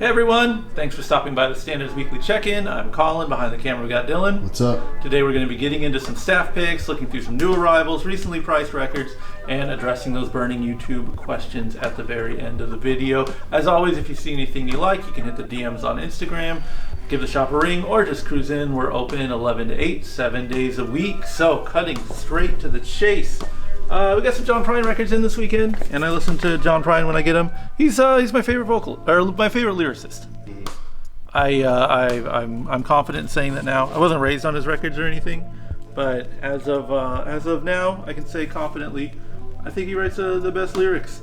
Hey everyone, thanks for stopping by the Standards Weekly Check-In. I'm Colin, behind the camera we got Dylan. What's up? Today we're going to be getting into some staff picks, looking through some new arrivals, recently priced records, and addressing those burning YouTube questions at the very end of the video. As always, if you see anything you like, you can hit the DMs on Instagram, give the shop a ring, or just cruise in. We're open 11 to 8, 7 days a week. So, cutting straight to the chase. We got some John Prine records in this weekend, and I listen to John Prine when I get him. He's my favorite my favorite lyricist. I'm confident in saying that now. I wasn't raised on his records or anything, but as of now, I can say confidently, I think he writes the best lyrics.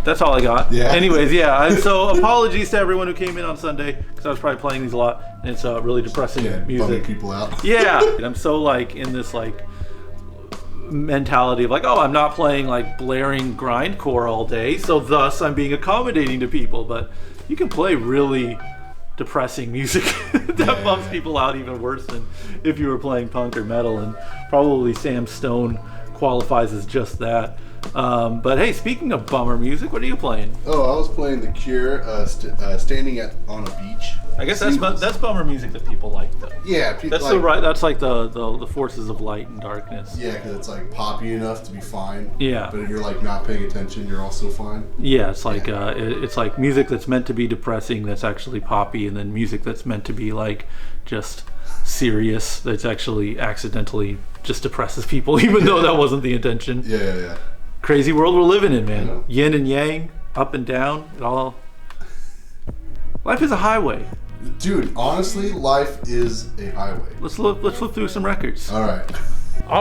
That's all I got. Yeah. Anyways, yeah. So apologies to everyone who came in on Sunday, because I was probably playing these a lot, and it's really depressing music. Bumming people out. Yeah. I'm so in this mentality of I'm not playing blaring grindcore all day, so thus I'm being accommodating to people. But you can play really depressing music that bumps people out even worse than if you were playing punk or metal, and probably Sam Stone qualifies as just that. But hey, speaking of bummer music, what are you playing? Oh, I was playing The Cure, standing on a beach. I guess that's bummer music that people like, though. Yeah, that's the forces of light and darkness. Yeah, because it's poppy enough to be fine. Yeah. But if you're not paying attention, you're also fine. Yeah, it's it's like music that's meant to be depressing that's actually poppy, and then music that's meant to be just serious that's actually accidentally just depresses people, even though that wasn't the intention. Yeah. Crazy world we're living in, man. Yeah. Yin and yang, up and down, it all. Life is a highway. Dude, honestly, life is a highway. Let's flip through some records. All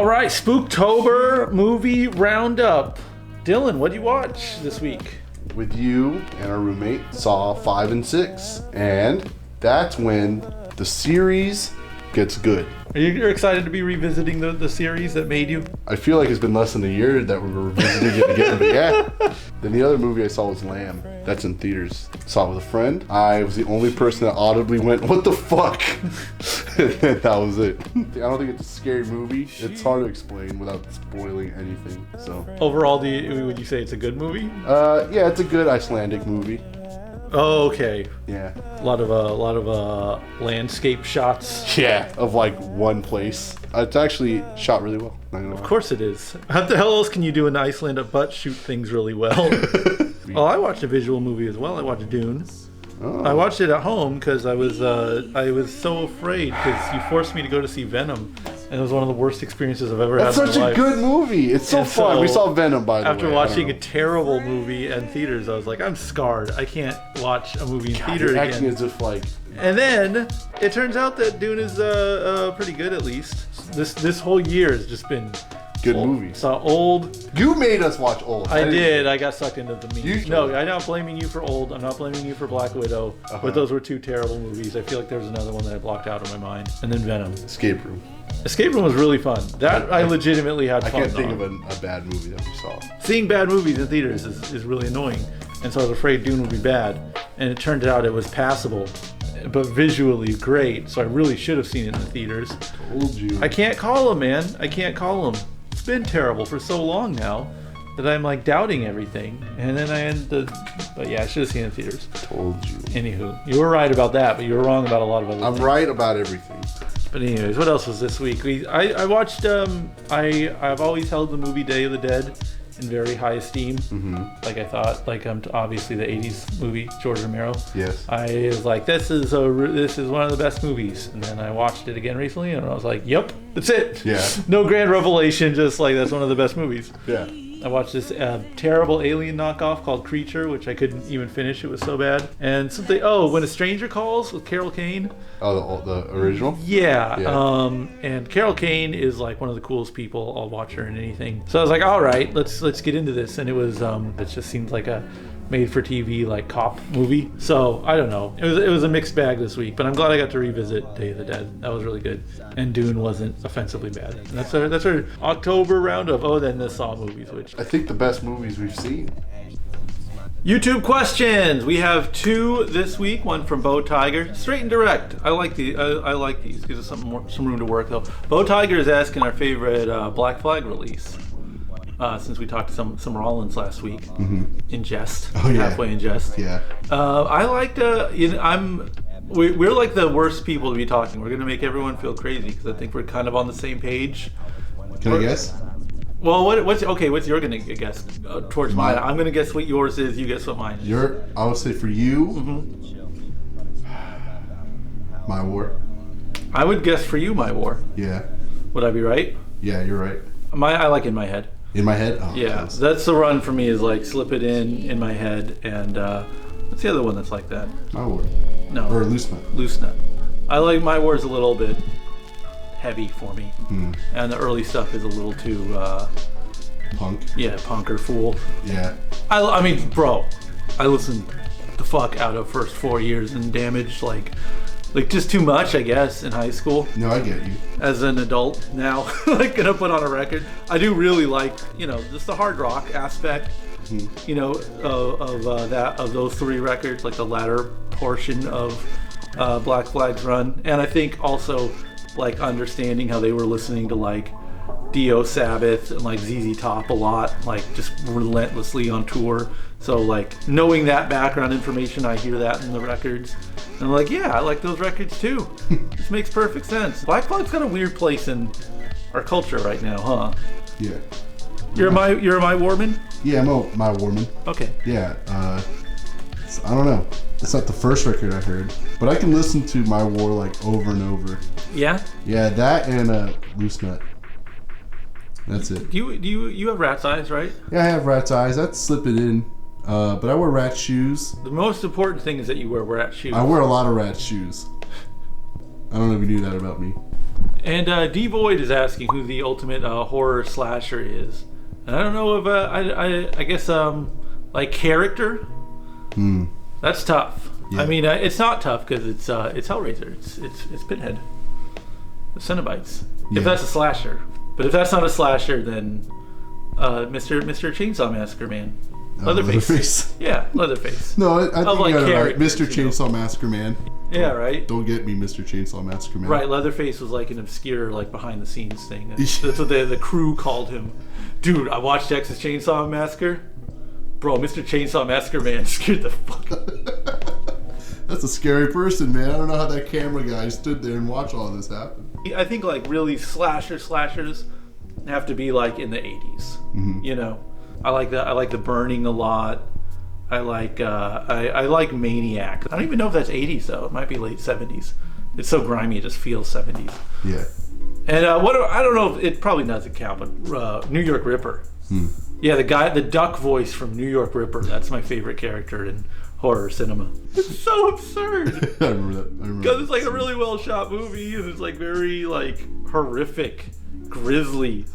right, Spooktober movie roundup. Dylan, what did you watch this week? With you and our roommate saw 5 and 6, and that's when the series gets good. You're excited to be revisiting the series that made you? I feel like it's been less than a year that we were revisiting it again, but yeah. Then the other movie I saw was Lamb. That's in theaters. Saw it with a friend. I was the only person that audibly went, "What the fuck?" And that was it. I don't think it's a scary movie. It's hard to explain without spoiling anything. So overall, would you say it's a good movie? Yeah, it's a good Icelandic movie. Oh, okay. Yeah. A lot of landscape shots. Yeah, of one place. It's actually shot really well. Of course it is. How the hell else can you do in Iceland but shoot things really well? Well, I watched a visual movie as well. I watched Dune. Oh. I watched it at home because I was so afraid because you forced me to go to see Venom. And it was one of the worst experiences I've ever had in my life. It's such a good movie. It's so fun. We saw Venom, by the way. After watching a terrible movie in theaters, I was like, I'm scarred. I can't watch a movie in theater again. Acting as if And then it turns out that Dune is pretty good, at least. This whole year has just been good old. Movies. Saw Old. You made us watch Old. I did. I got sucked into the meme. No, I'm not blaming you for Old. I'm not blaming you for Black Widow. But those were two terrible movies. I feel like there was another one that I blocked out of my mind. And then Venom. Escape Room. Escape Room was really fun. I legitimately had fun. I can't think of a bad movie that we saw. Seeing bad movies in theaters is really annoying. And so I was afraid Dune would be bad. And it turned out it was passable, but visually great. So I really should have seen it in the theaters. Told you. I can't call him, man. I can't call him. It's been terrible for so long now that I'm doubting everything. And then but yeah, I should have seen it in theaters. Told you. Anywho, you were right about that, but you were wrong about a lot of other things. I'm right about everything. But anyways, what else was this week? I watched. I've always held the movie Day of the Dead in very high esteem. Mm-hmm. I thought, obviously the '80s movie, George Romero. Yes. I was like, this is one of the best movies. And then I watched it again recently, and I was like, yep, that's it. Yeah. No grand revelation, just that's one of the best movies. Yeah. I watched this terrible alien knockoff called Creature, which I couldn't even finish. It was so bad. And something. Oh, When a Stranger Calls with Carol Kane. Oh, the original. Yeah. And Carol Kane is one of the coolest people. I'll watch her in anything. So I was like, all right, let's get into this. And it was it just seemed like a made-for-TV cop movie. So I don't know. It was a mixed bag this week, but I'm glad I got to revisit Day of the Dead. That was really good, and Dune wasn't offensively bad. And that's our October roundup. Oh, then the Saw movies, which I think the best movies we've seen. YouTube questions. We have 2 this week. One from Bo Tiger, straight and direct. I like these. Gives us some room to work though. Bo Tiger is asking our favorite Black Flag release. since we talked to some Rollins last week in jest, Oh, yeah. halfway in jest. Yeah. I liked. We're like the worst people to be talking. We're gonna make everyone feel crazy because I think we're kind of on the same page. Can I guess? Well, what's your gonna guess towards mine? I'm gonna guess what yours is. You guess what mine is. I would say for you, My War. I would guess for you, My War. Yeah. Would I be right? Yeah, you're right. I like In My Head. In My Head? Oh, Yeah, close. that's the run for me. Is like slip it in my head, and what's the other one that's like that? My War. No, Or Loose Nut. Loose Nut. I like My War's a little bit heavy for me, and the early stuff is a little too Punk. punk or fool. Yeah. I mean, bro, I listened the fuck out of first 4 years and Damage like just too much, I guess, in high school. No, I get you. As an adult now, like gonna put on a record. I do really like, just the hard rock aspect, of those 3 records, like the latter portion of Black Flag's run, and I think also like understanding how they were listening to like Dio Sabbath and like ZZ Top a lot, like just relentlessly on tour. So like knowing that background information, I hear that in the records. And I'm like, yeah, I like those records too. This makes perfect sense. Black Flag's got a weird place in our culture right now, huh? Yeah. You're a My Warman? Yeah, I'm a My Warman. Okay. Yeah. I don't know. It's not the first record I heard, but I can listen to My War like over and over. Yeah? Yeah, that and Loose Nut. That's it. You have rat's eyes, right? Yeah, I have rat's eyes. I'd slip it in. But I wear rat shoes. The most important thing is that you wear rat shoes. I wear a lot of rat shoes. I don't know if you knew that about me. And D Void is asking who the ultimate horror slasher is. And I don't know if I guess like character. That's tough. Yeah. I mean, it's not tough because it's Hellraiser. It's Pinhead. The Cenobites. Yeah. If that's a slasher, but if that's not a slasher, then Mr. Chainsaw Massacre Man. Leatherface. Yeah, Leatherface. No, I think like you got it right. characters, Mr. Chainsaw Massacre Man. Yeah, right. Don't get me, Mr. Chainsaw Massacre Man. Right, Leatherface was like an obscure, like behind the scenes thing. That's what the crew called him. Dude, I watched Texas Chainsaw Massacre. Bro, Mr. Chainsaw Massacre Man scared the fuck out of me. That's a scary person, man. I don't know how that camera guy stood there and watched all this happen. I think like really slashers have to be like in the 80s. I like that. I like The Burning a lot. I like Maniac. I don't even know if that's 80s though. It might be late 70s. It's so grimy, it just feels 70s. Yeah. And I don't know if it probably doesn't count, but New York Ripper. Yeah, the duck voice from New York Ripper. That's my favorite character in horror cinema. It's so absurd. I remember that. Because it's like a really well shot movie, and it's like very like horrific, grisly,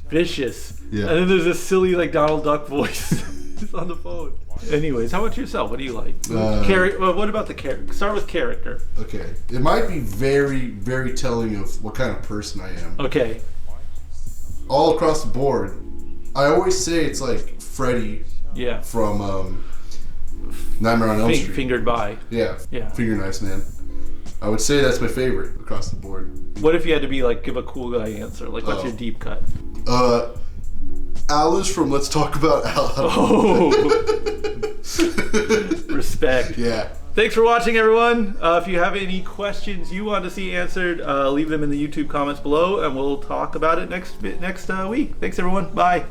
vicious. Yeah. And then there's this silly like Donald Duck voice just on the phone. Anyways, how about yourself? What do you like? What about the character? Start with character. Okay. It might be very, very telling of what kind of person I am. Okay. All across the board, I always say it's like Freddy Yeah. from Nightmare on Elm Street. Fingered by. Yeah. Yeah. Finger Knives Man. I would say that's my favorite across the board. What if you had to be like give a cool guy answer? Like what's your deep cut? Alice from Let's Talk About Al. Oh. Respect. Yeah. Thanks for watching, everyone. If you have any questions you want to see answered, leave them in the YouTube comments below, and we'll talk about it next week. Thanks, everyone. Bye.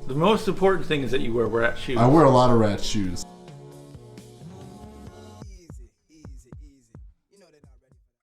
The most important thing is that you wear rat shoes. I wear a lot of rat shoes.